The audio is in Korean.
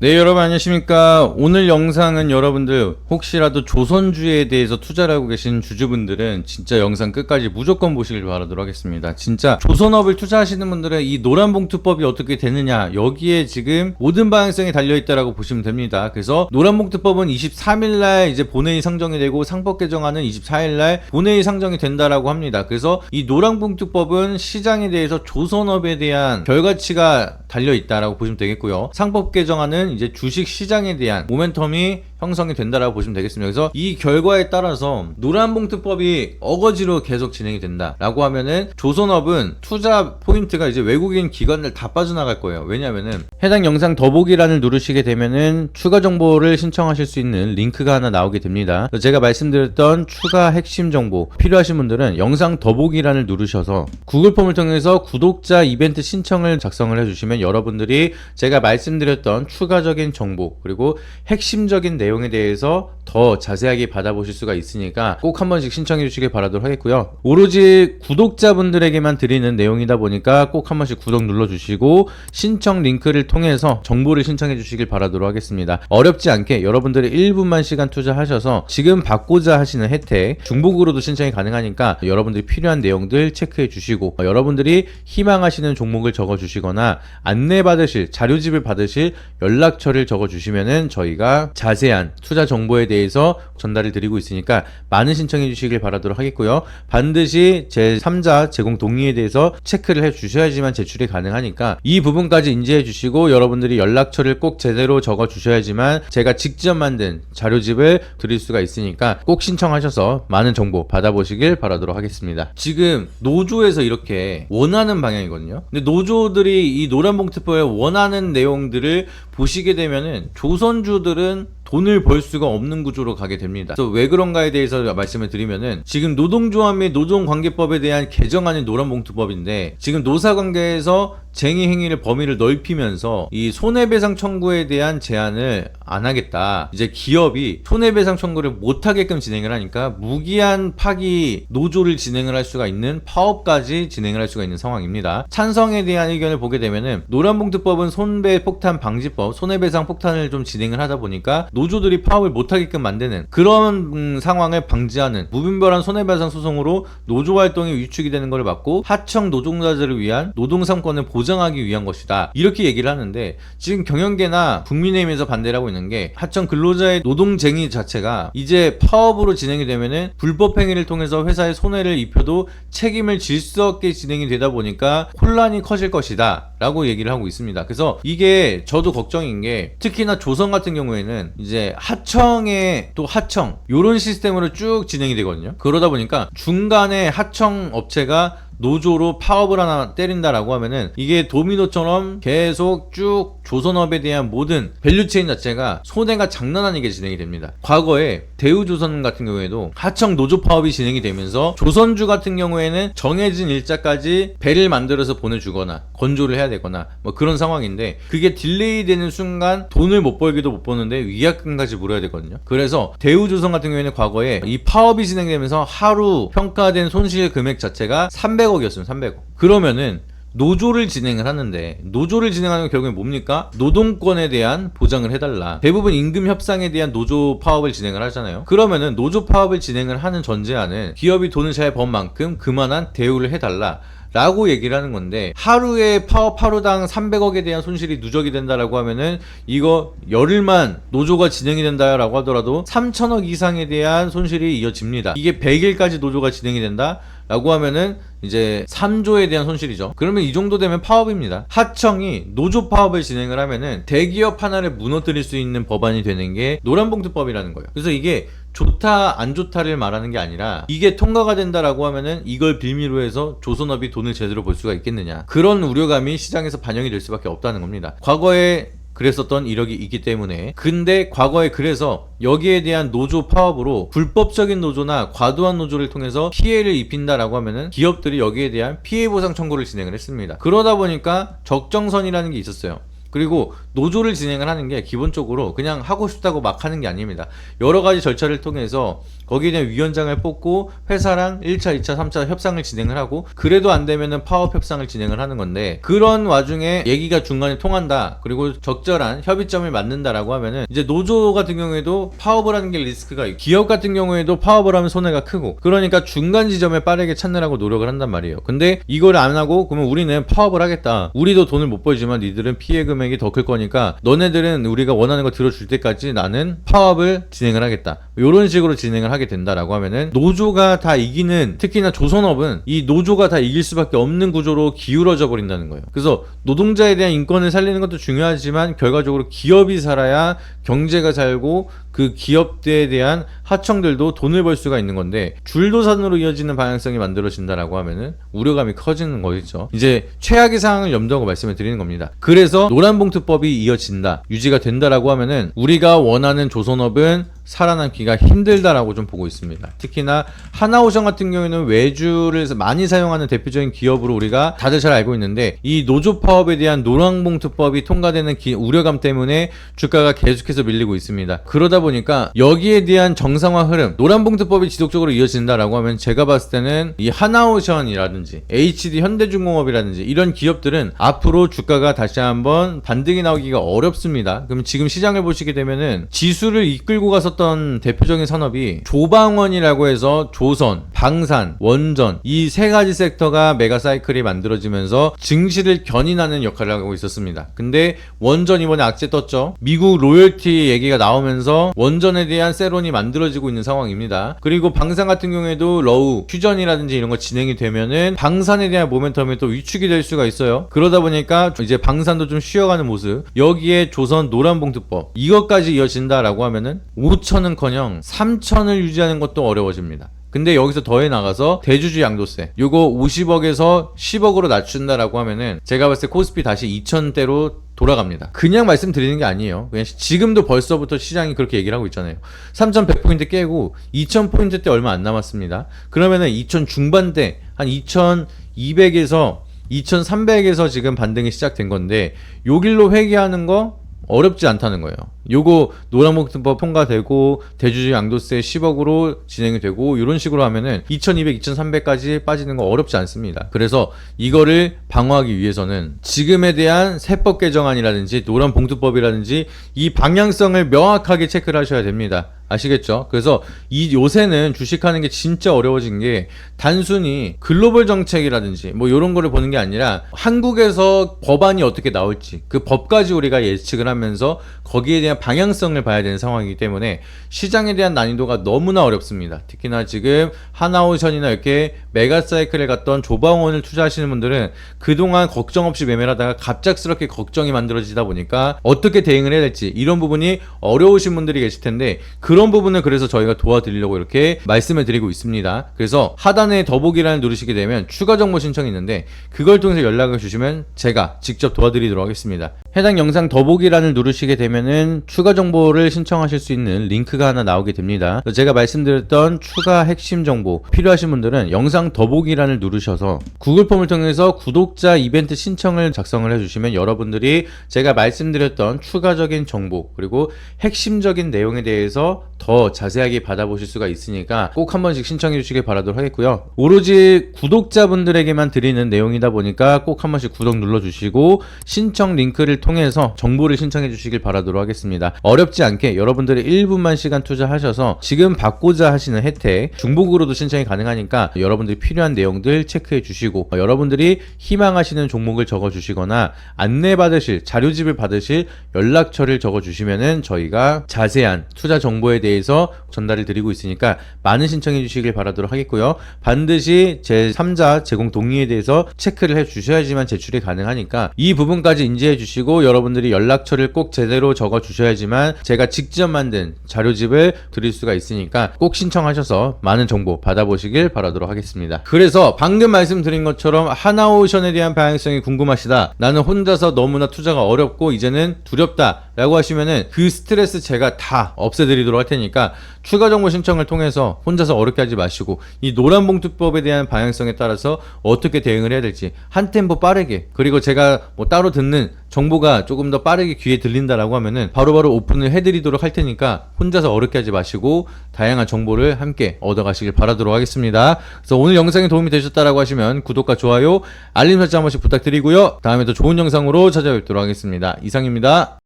네, 여러분 안녕하십니까. 오늘 영상은 여러분들 혹시라도 조선주에 대해서 투자를 하고 계신 주주분들은 진짜 영상 끝까지 무조건 보시길 바라도록 하겠습니다. 진짜 조선업을 투자하시는 분들은 이 노란봉투법이 어떻게 되느냐, 여기에 지금 모든 방향성이 달려있다라고 보시면 됩니다. 그래서 노란봉투법은 23일날 이제 본회의 상정이 되고 상법 개정안은 24일날 본회의 상정이 된다라고 합니다. 그래서 이 노란봉투법은 시장에 대해서 조선업에 대한 결과치가 달려있다라고 보시면 되겠고요. 상법 개정안은 이제 주식 시장에 대한 모멘텀이 형성이 된다라고 보시면 되겠습니다. 그래서 이 결과에 따라서 노란봉투법이 어거지로 계속 진행이 된다라고 하면은 조선업은 투자 포인트가 이제 외국인 기관들 다 빠져나갈 거예요. 왜냐면은 해당 영상 더보기란을 누르시게 되면은 추가 정보를 신청하실 수 있는 링크가 하나 나오게 됩니다. 제가 말씀드렸던 추가 핵심 정보 필요하신 분들은 영상 더보기란을 누르셔서 구글 폼을 통해서 구독자 이벤트 신청을 작성을 해주시면 여러분들이 제가 말씀드렸던 추가적인 정보 그리고 핵심적인 내용에 대해서 더 자세하게 받아보실 수가 있으니까 꼭 한 번씩 신청해 주시길 바라도록 하겠고요. 오로지 구독자분들에게만 드리는 내용이다 보니까 꼭 한 번씩 구독 눌러주시고 신청 링크를 통해서 정보를 신청해 주시길 바라도록 하겠습니다. 어렵지 않게 여러분들이 1분만 시간 투자하셔서 지금 받고자 하시는 혜택 중복으로도 신청이 가능하니까 여러분들이 필요한 내용들 체크해 주시고 여러분들이 희망하시는 종목을 적어 주시거나 안내 받으실 자료집을 받으실 연락처를 적어 주시면은 저희가 자세한 투자 정보에 대해서 전달을 드리고 있으니까 많은 신청해 주시길 바라도록 하겠고요. 반드시 제3자 제공 동의에 대해서 체크를 해 주셔야지만 제출이 가능하니까 이 부분까지 인지해 주시고 여러분들이 연락처를 꼭 제대로 적어 주셔야지만 제가 직접 만든 자료집을 드릴 수가 있으니까 꼭 신청하셔서 많은 정보 받아보시길 바라도록 하겠습니다. 지금 노조에서 이렇게 원하는 방향이거든요. 근데 노조들이 이 노란봉투법에 원하는 내용들을 보시게 되면은 조선주들은 돈을 벌 수가 없는 구조로 가게 됩니다. 그래서 왜 그런가에 대해서 말씀을 드리면은 지금 노동조합 및 노동관계법에 대한 개정안이 노란봉투법인데 지금 노사관계에서 쟁의 행위를 범위를 넓히면서 이 손해배상 청구에 대한 제한을 안 하겠다. 이제 기업이 손해배상 청구를 못 하게끔 진행을 하니까 무기한 파기 노조를 진행을 할 수가 있는 파업까지 진행을 할 수가 있는 상황입니다. 찬성에 대한 의견을 보게 되면은 노란봉투법은 손배폭탄 방지법, 손해배상 폭탄을 좀 진행을 하다 보니까 노조들이 파업을 못 하게끔 만드는 그런 상황을 방지하는 무분별한 손해배상 소송으로 노조 활동이 위축이 되는 것을 막고 하청 노동자들을 위한 노동 3권을 보장하기 위한 것이다. 이렇게 얘기를 하는데 지금 경영계나 국민의힘에서 반대를 하고 있는 게 하청 근로자의 노동쟁의 자체가 이제 파업으로 진행이 되면은 불법 행위를 통해서 회사에 손해를 입혀도 책임을 질 수 없게 진행이 되다 보니까 혼란이 커질 것이다 라고 얘기를 하고 있습니다. 그래서 이게 저도 걱정인 게 특히나 조선 같은 경우에는 이제 하청에 또 하청 요런 시스템으로 쭉 진행이 되거든요. 그러다 보니까 중간에 하청 업체가 노조로 파업을 하나 때린다라고 하면은 이게 도미노처럼 계속 쭉 조선업에 대한 모든 밸류체인 자체가 손해가 장난 아니게 진행이 됩니다. 과거에 대우조선 같은 경우에도 하청 노조 파업이 진행이 되면서 조선주 같은 경우에는 정해진 일자까지 배를 만들어서 보내주거나 건조를 해야 되거나 뭐 그런 상황인데 그게 딜레이 되는 순간 돈을 못 벌기도 못 버는데 위약금까지 물어야 되거든요. 그래서 대우조선 같은 경우에는 과거에 이 파업이 진행되면서 하루 평가된 손실 금액 자체가 300억이었어요. 300억. 그러면은 노조를 진행을 하는데 노조를 진행하는 건 결국엔 뭡니까? 노동권에 대한 보장을 해달라. 대부분 임금 협상에 대한 노조 파업을 진행을 하잖아요. 그러면은 노조 파업을 진행을 하는 전제하는 기업이 돈을 잘 번 만큼 그만한 대우를 해달라 라고 얘기를 하는 건데 하루에 파업 하루당 300억에 대한 손실이 누적이 된다라고 하면은 이거 열흘만 노조가 진행이 된다라고 하더라도 3천억 이상에 대한 손실이 이어집니다. 이게 100일까지 노조가 진행이 된다 라고 하면은 이제 3조에 대한 손실이죠. 그러면 이 정도 되면 파업입니다. 하청이 노조 파업을 진행을 하면은 대기업 하나를 무너뜨릴 수 있는 법안이 되는 게 노란봉투법이라는 거예요. 그래서 이게 좋다 안 좋다를 말하는 게 아니라 이게 통과가 된다라고 하면은 이걸 빌미로 해서 조선업이 돈을 제대로 벌 수가 있겠느냐, 그런 우려감이 시장에서 반영이 될 수밖에 없다는 겁니다. 과거에 그랬었던 이력이 있기 때문에. 근데 과거에 그래서 여기에 대한 노조 파업으로 불법적인 노조나 과도한 노조를 통해서 피해를 입힌다라고 하면은 기업들이 여기에 대한 피해 보상 청구를 진행을 했습니다. 그러다 보니까 적정선이라는 게 있었어요. 그리고 노조를 진행을 하는 게 기본적으로 그냥 하고 싶다고 막 하는 게 아닙니다. 여러 가지 절차를 통해서 거기에 대한 위원장을 뽑고 회사랑 1차, 2차, 3차 협상을 진행을 하고, 그래도 안 되면은 파업 협상을 진행을 하는 건데, 그런 와중에 얘기가 중간에 통한다, 그리고 적절한 협의점을 맞는다라고 하면은 이제 노조 같은 경우에도 파업을 하는 게 리스크가 있고, 기업 같은 경우에도 파업을 하면 손해가 크고, 그러니까 중간 지점에 빠르게 찾느라고 노력을 한단 말이에요. 근데 이걸 안 하고 그러면 우리는 파업을 하겠다, 우리도 돈을 못 벌지만 니들은 피해 금액이 더 클 거니까 너네들은 우리가 원하는 거 들어줄 때까지 나는 파업을 진행을 하겠다, 이런 식으로 진행을 하게 된다라고 하면은 노조가 다 이기는, 특히나 조선업은 이 노조가 다 이길 수밖에 없는 구조로 기울어져 버린다는 거예요. 그래서 노동자에 대한 인권을 살리는 것도 중요하지만 결과적으로 기업이 살아야 경제가 살고 그 기업들에 대한 하청들도 돈을 벌 수가 있는 건데, 줄도산으로 이어지는 방향성이 만들어진다라고 하면은 우려감이 커지는 거겠죠. 이제 최악의 상황을 염두하고 말씀을 드리는 겁니다. 그래서 노란봉투법이 이어진다, 유지가 된다라고 하면은 우리가 원하는 조선업은 살아남기가 힘들다라고 좀 보고 있습니다. 특히나 하나오션 같은 경우에는 외주를 많이 사용하는 대표적인 기업으로 우리가 다들 잘 알고 있는데, 이 노조 파업에 대한 노란봉투법이 통과되는 우려감 때문에 주가가 계속해서 밀리고 있습니다. 그러다 보니까 여기에 대한 정상화 흐름, 노란봉투법이 지속적으로 이어진다라고 하면 제가 봤을 때는 이 하나오션이라든지 HD 현대중공업이라든지 이런 기업들은 앞으로 주가가 다시 한번 반등이 나오기가 어렵습니다. 그럼 지금 시장을 보시게 되면은 지수를 이끌고 갔었던 대표적인 산업이 조방원이라고 해서 조선, 방산, 원전, 이 세 가지 섹터가 메가사이클이 만들어지면서 증시를 견인하는 역할을 하고 있었습니다. 근데 원전 이번에 악재 떴죠. 미국 로열티 얘기가 나오면서 원전에 대한 세론이 만들어지고 있는 상황입니다. 그리고 방산 같은 경우에도 러우, 퓨전이라든지 이런 거 진행이 되면은 방산에 대한 모멘텀이 또 위축이 될 수가 있어요. 그러다 보니까 이제 방산도 좀 쉬어가는 모습, 여기에 조선 노란봉투법 이것까지 이어진다라고 하면은 5천은커녕 3천을 유지하는 것도 어려워집니다. 근데 여기서 더해 나가서 대주주 양도세 요거 50억에서 10억으로 낮춘다라고 하면은 제가 봤을 때 코스피 다시 2천대로 돌아갑니다. 그냥 말씀드리는 게 아니에요. 그냥 지금도 벌써부터 시장이 그렇게 얘기를 하고 있잖아요. 3,100포인트 깨고 2,000포인트 대 얼마 안 남았습니다. 그러면은 2,000 중반대 한 2,200에서 2,300에서 지금 반등이 시작된 건데, 요 길로 회귀하는 거 어렵지 않다는 거예요. 요거 노란봉투법 통과되고 대주주 양도세 10억으로 진행이 되고 이런 식으로 하면은 2200, 2300까지 빠지는 거 어렵지 않습니다. 그래서 이거를 방어하기 위해서는 지금에 대한 세법 개정안이라든지 노란봉투법이라든지 이 방향성을 명확하게 체크를 하셔야 됩니다. 아시겠죠? 그래서 이 요새는 주식하는 게 진짜 어려워진 게 단순히 글로벌 정책이라든지 뭐 이런 거를 보는 게 아니라 한국에서 법안이 어떻게 나올지 그 법까지 우리가 예측을 하면서 거기에 대한 방향성을 봐야 되는 상황이기 때문에 시장에 대한 난이도가 너무나 어렵습니다. 특히나 지금 하나오션이나 이렇게 메가사이클에 갔던 조방원을 투자하시는 분들은 그동안 걱정 없이 매매를 하다가 갑작스럽게 걱정이 만들어지다 보니까 어떻게 대응을 해야 될지 이런 부분이 어려우신 분들이 계실 텐데, 그런 부분을 그래서 저희가 도와드리려고 이렇게 말씀을 드리고 있습니다. 그래서 하단에 더보기란을 누르시게 되면 추가 정보 신청이 있는데 그걸 통해서 연락을 주시면 제가 직접 도와드리도록 하겠습니다. 해당 영상 더보기란을 누르시게 되면은 추가 정보를 신청하실 수 있는 링크가 하나 나오게 됩니다. 제가 말씀드렸던 추가 핵심 정보 필요하신 분들은 영상 더보기란을 누르셔서 구글 폼을 통해서 구독자 이벤트 신청을 작성을 해주시면 여러분들이 제가 말씀드렸던 추가적인 정보 그리고 핵심적인 내용에 대해서 더 자세하게 받아보실 수가 있으니까 꼭 한 번씩 신청해 주시길 바라도록 하겠고요. 오로지 구독자분들에게만 드리는 내용이다 보니까 꼭 한 번씩 구독 눌러주시고 신청 링크를 통해서 정보를 신청해 주시길 바라도록 하겠습니다. 어렵지 않게 여러분들이 1분만 시간 투자하셔서 지금 받고자 하시는 혜택 중복으로도 신청이 가능하니까 여러분들이 필요한 내용들 체크해 주시고 여러분들이 희망하시는 종목을 적어 주시거나 안내받으실 자료집을 받으실 연락처를 적어 주시면은 저희가 자세한 투자 정보에 대해서 전달을 드리고 있으니까 많은 신청해 주시길 바라도록 하겠고요. 반드시 제3자 제공 동의에 대해서 체크를 해 주셔야지만 제출이 가능하니까 이 부분까지 인지해 주시고 여러분들이 연락처를 꼭 제대로 적어 주셔야지만 제가 직접 만든 자료집을 드릴 수가 있으니까 꼭 신청하셔서 많은 정보 받아보시길 바라도록 하겠습니다. 그래서 방금 말씀드린 것처럼 하나오션에 대한 방향성이 궁금하시다, 나는 혼자서 너무나 투자가 어렵고 이제는 두렵다 라고 하시면은 그 스트레스 제가 다 없애드리도록 할 테니까 추가 정보 신청을 통해서 혼자서 어렵게 하지 마시고 이 노란봉투법에 대한 방향성에 따라서 어떻게 대응을 해야 될지 한 템포 빠르게, 그리고 제가 뭐 따로 듣는 정보가 조금 더 빠르게 귀에 들린다라고 하면은 바로바로 오픈을 해드리도록 할 테니까 혼자서 어렵게 하지 마시고 다양한 정보를 함께 얻어가시길 바라도록 하겠습니다. 그래서 오늘 영상이 도움이 되셨다라고 하시면 구독과 좋아요, 알림 설정 한 번씩 부탁드리고요. 다음에 또 좋은 영상으로 찾아뵙도록 하겠습니다. 이상입니다.